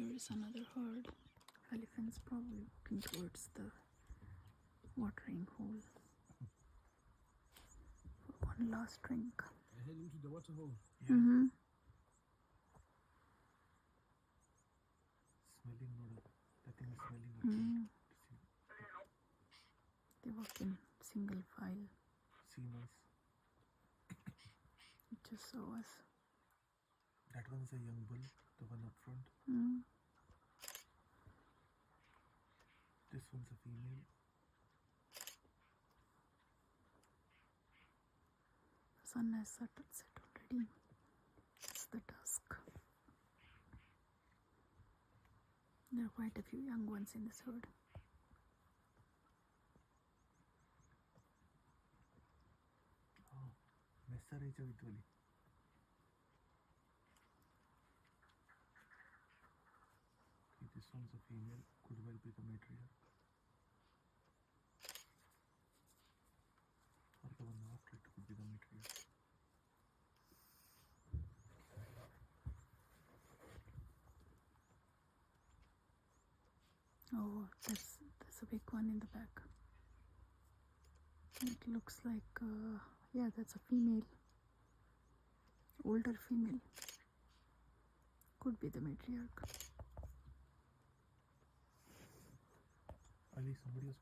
Here is another herd. Elephants probably walking towards the watering hole for one last drink. They're heading to the waterhole. Yeah. Mm-hmm. Smelling noodle. That thing is smelling. They walk in single file. See, nice. It just saw us. That one's a young bull, the one up front. This one's a female. The sun has set already. It's the dusk. There are quite a few young ones in this herd. Oh, Messarija Vidwali. Okay, this one's a female, could well be the matriarch. Or the one after it could be the matriarch. Oh, there's a big one in the back. It looks like, yeah, that's a female. Older female. Could be the matriarch. Ali, somebody was